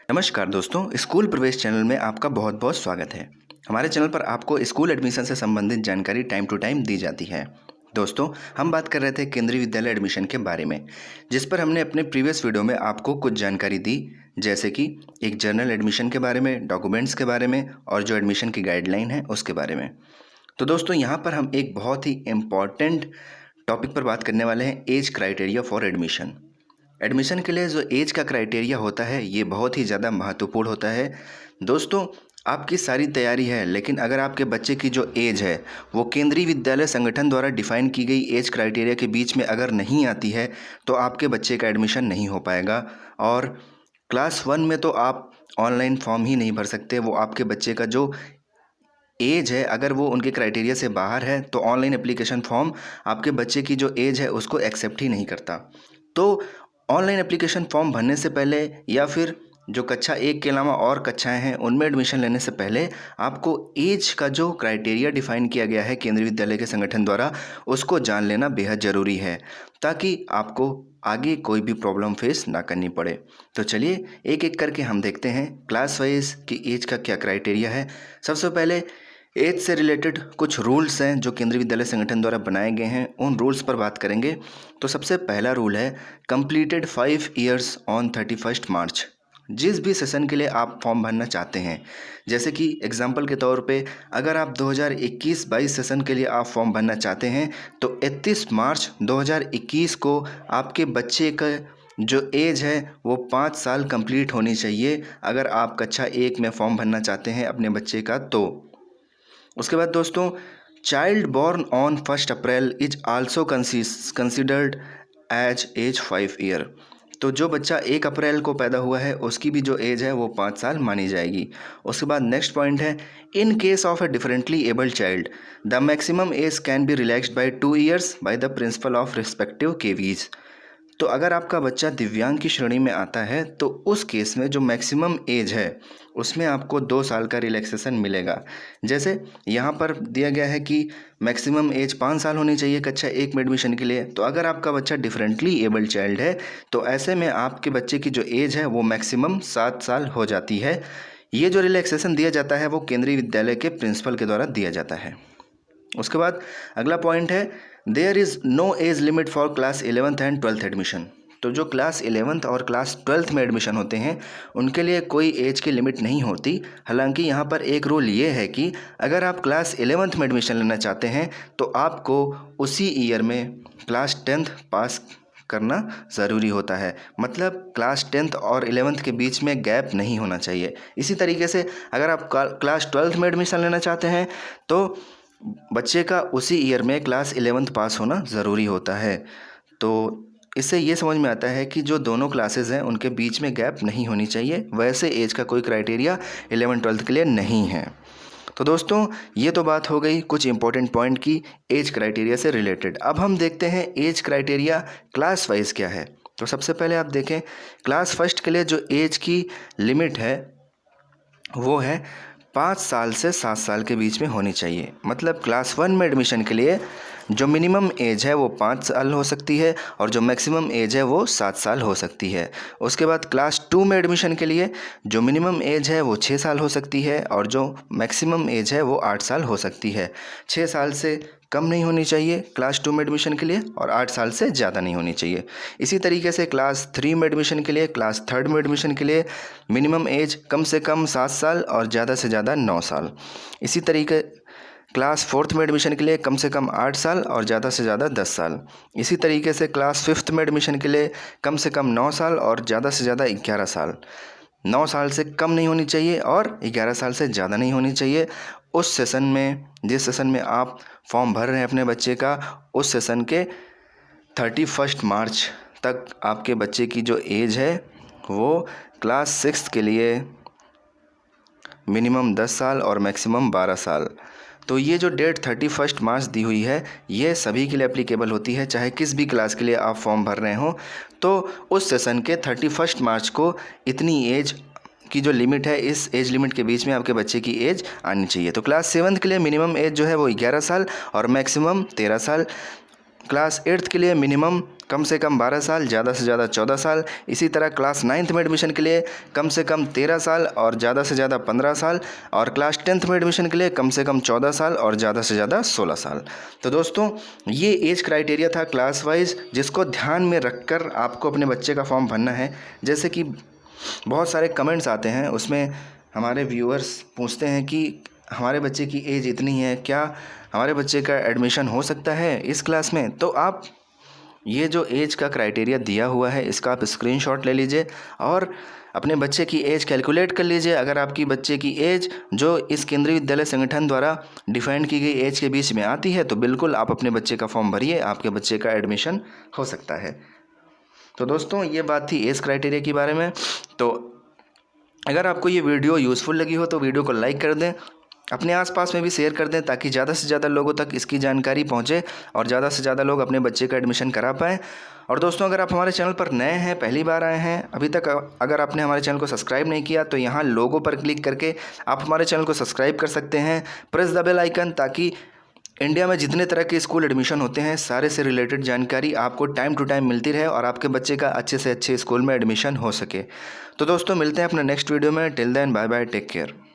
नमस्कार दोस्तों, स्कूल प्रवेश चैनल में आपका बहुत बहुत स्वागत है। हमारे चैनल पर आपको स्कूल एडमिशन से संबंधित जानकारी टाइम टू टाइम दी जाती है। दोस्तों, हम बात कर रहे थे केंद्रीय विद्यालय एडमिशन के बारे में, जिस पर हमने अपने प्रीवियस वीडियो में आपको कुछ जानकारी दी, जैसे कि एक जनरल एडमिशन के बारे में, डॉक्यूमेंट्स के बारे में और जो एडमिशन की गाइडलाइन है उसके बारे में। तो दोस्तों, यहाँ पर हम एक बहुत ही इम्पॉर्टेंट टॉपिक पर बात करने वाले हैं, age criteria for admission. Admission के लिए जो एज का क्राइटेरिया होता है ये बहुत ही ज़्यादा महत्वपूर्ण होता है। दोस्तों, आपकी सारी तैयारी है, लेकिन अगर आपके बच्चे की जो एज है वो केंद्रीय विद्यालय संगठन द्वारा डिफाइन की गई एज क्राइटेरिया के बीच में अगर नहीं आती है तो आपके बच्चे का एडमिशन नहीं हो पाएगा। और क्लास 1 में तो आप ऑनलाइन फॉर्म ही नहीं भर सकते। वो आपके बच्चे का जो एज है, अगर वो उनके क्राइटेरिया से बाहर है तो ऑनलाइन एप्लीकेशन फॉर्म आपके बच्चे की जो एज है उसको एक्सेप्ट ही नहीं करता। तो ऑनलाइन एप्लीकेशन फॉर्म भरने से पहले या फिर जो कक्षा 1 के अलावा और कक्षाएं हैं उनमें एडमिशन लेने से पहले आपको एज का जो क्राइटेरिया डिफाइन किया गया है केंद्रीय विद्यालय के संगठन द्वारा, उसको जान लेना बेहद ज़रूरी है, ताकि आपको आगे कोई भी प्रॉब्लम फेस ना करनी पड़े। तो चलिए एक एक करके हम देखते हैं क्लास वाइज की एज का क्या क्राइटेरिया है। सबसे पहले एज से रिलेटेड कुछ रूल्स हैं जो केंद्रीय विद्यालय संगठन द्वारा बनाए गए हैं, उन रूल्स पर बात करेंगे। तो सबसे पहला रूल है कंप्लीटेड 5 ईयर्स ऑन 31 मार्च। जिस भी सेशन के लिए आप फॉर्म भरना चाहते हैं, जैसे कि एग्जांपल के तौर पे अगर आप 2021-22 सेशन के लिए आप फॉर्म भरना चाहते हैं तो 31 मार्च 2021 को आपके बच्चे का जो एज है वो 5 साल कंप्लीट होनी चाहिए, अगर आप कक्षा 1 में फॉर्म भरना चाहते हैं अपने बच्चे का। तो उसके बाद दोस्तों, child born on 1 April is also considered as age 5 year. तो जो बच्चा 1 अप्रैल को पैदा हुआ है उसकी भी जो एज है वो 5 साल मानी जाएगी। उसके बाद नेक्स्ट पॉइंट है, in case of a differently abled child the maximum age can be relaxed by 2 years by the principal of respective KVs. तो अगर आपका बच्चा दिव्यांग की श्रेणी में आता है तो उस केस में जो मैक्सिमम एज है उसमें आपको 2 साल का रिलैक्सेशन मिलेगा। जैसे यहाँ पर दिया गया है कि मैक्सिमम एज 5 साल होनी चाहिए कक्षा 1 में एडमिशन के लिए। तो अगर आपका बच्चा डिफरेंटली एबल्ड चाइल्ड है तो ऐसे में आपके बच्चे की जो एज है वो मैक्सिमम 7 साल हो जाती है। ये जो रिलैक्सेशन दिया जाता है वो केंद्रीय विद्यालय के प्रिंसिपल के द्वारा दिया जाता है। उसके बाद अगला पॉइंट है, there is no age limit for class 11th and 12th admission. तो जो क्लास 11th और क्लास 12th में एडमिशन होते हैं उनके लिए कोई एज की लिमिट नहीं होती। हालांकि यहाँ पर एक रूल ये है कि अगर आप क्लास 11th में एडमिशन लेना चाहते हैं तो आपको उसी ईयर में क्लास 10th पास करना ज़रूरी होता है। मतलब क्लास 10th और 11th के बीच में गैप नहीं होना चाहिए। इसी तरीके से अगर आप क्लास 12th में एडमिशन लेना चाहते हैं तो बच्चे का उसी ईयर में क्लास 11th पास होना ज़रूरी होता है। तो इससे ये समझ में आता है कि जो दोनों क्लासेस हैं उनके बीच में गैप नहीं होनी चाहिए। वैसे एज का कोई क्राइटेरिया 11th-12th के लिए नहीं है। तो दोस्तों, ये तो बात हो गई कुछ इंपॉर्टेंट पॉइंट की एज क्राइटेरिया से रिलेटेड। अब हम देखते हैं एज क्राइटेरिया क्लास वाइज क्या है। तो सबसे पहले आप देखें, क्लास फर्स्ट के लिए जो एज की लिमिट है वो है 5 साल से 7 साल के बीच में होनी चाहिए। मतलब क्लास 1 में एडमिशन के लिए जो मिनिमम एज है वो 5 साल हो सकती है और जो मैक्सिमम एज है वो 7 साल हो सकती है। उसके बाद क्लास 2 में एडमिशन के लिए जो मिनिमम एज है वो 6 साल हो सकती है और जो मैक्सिमम एज है वो 8 साल हो सकती है। 6 साल से कम नहीं होनी चाहिए क्लास 2 में एडमिशन के लिए और 8 साल से ज़्यादा नहीं होनी चाहिए। इसी तरीके से क्लास 3 में एडमिशन के लिए, क्लास 3rd में एडमिशन के लिए मिनिमम एज कम से कम 7 साल और ज़्यादा से ज़्यादा 9 साल। इसी तरीके क्लास 4th में एडमिशन के लिए कम से कम 8 साल और ज़्यादा से ज़्यादा 10 साल। इसी तरीके से क्लास 5th में एडमिशन के लिए कम से कम 9 साल और ज़्यादा से ज़्यादा 11 साल। 9 साल से कम नहीं होनी चाहिए और 11 साल से ज़्यादा नहीं होनी चाहिए। उस सेशन में, जिस सेशन में आप फॉर्म भर रहे हैं अपने बच्चे का, उस सेशन के 31 मार्च तक आपके बच्चे की जो एज है वो क्लास 6 के लिए मिनिमम 10 साल और मैक्सिमम 12 साल। तो ये जो डेट 31 मार्च दी हुई है ये सभी के लिए एप्लीकेबल होती है, चाहे किस भी क्लास के लिए आप फॉर्म भर रहे हो। तो उस सेशन के 31 मार्च को इतनी एज की जो लिमिट है, इस एज लिमिट के बीच में आपके बच्चे की एज आनी चाहिए। तो क्लास 7th के लिए मिनिमम एज जो है वो 11 साल और मैक्सिमम 13 साल। क्लास 8th के लिए मिनिमम कम से कम 12 साल, ज़्यादा से ज़्यादा 14 साल। इसी तरह क्लास 9th में एडमिशन के लिए कम से कम 13 साल और ज़्यादा से ज़्यादा 15 साल, और क्लास 10th में एडमिशन के लिए कम से कम 14 साल और ज़्यादा से ज़्यादा 16 साल। तो दोस्तों ये एज क्राइटेरिया था क्लास वाइज, जिसको ध्यान में रखकर आपको अपने बच्चे का फॉर्म भरना है। जैसे कि बहुत सारे कमेंट्स आते हैं, उसमें हमारे व्यूअर्स पूछते हैं कि हमारे बच्चे की एज इतनी है, क्या हमारे बच्चे का एडमिशन हो सकता है इस क्लास में? तो आप ये जो एज का क्राइटेरिया दिया हुआ है इसका आप स्क्रीनशॉट ले लीजिए और अपने बच्चे की एज कैलकुलेट कर लीजिए। अगर आपकी बच्चे की एज जो इस केंद्रीय विद्यालय संगठन द्वारा डिफाइन की गई एज के बीच में आती है तो बिल्कुल आप अपने बच्चे का फॉर्म भरिए, आपके बच्चे का एडमिशन हो सकता है। तो दोस्तों ये बात थी एज क्राइटेरिया के बारे में। तो अगर आपको ये वीडियो यूज़फुल लगी हो तो वीडियो को लाइक कर दें, अपने आसपास में भी शेयर कर दें ताकि ज़्यादा से ज़्यादा लोगों तक इसकी जानकारी पहुंचे और ज़्यादा से ज़्यादा लोग अपने बच्चे का एडमिशन करा पाएँ। और दोस्तों अगर आप हमारे चैनल पर नए हैं, पहली बार आए हैं, अभी तक अगर आपने हमारे चैनल को सब्सक्राइब नहीं किया तो यहाँ लोगो पर क्लिक करके आप हमारे चैनल को सब्सक्राइब कर सकते हैं। प्रेस द बेल आइकन, ताकि इंडिया में जितने तरह के स्कूल एडमिशन होते हैं सारे से रिलेटेड जानकारी आपको टाइम टू टाइम मिलती रहे और आपके बच्चे का अच्छे से अच्छे स्कूल में एडमिशन हो सके। तो दोस्तों मिलते हैं अपने नेक्स्ट वीडियो में। Till then bye bye, take care.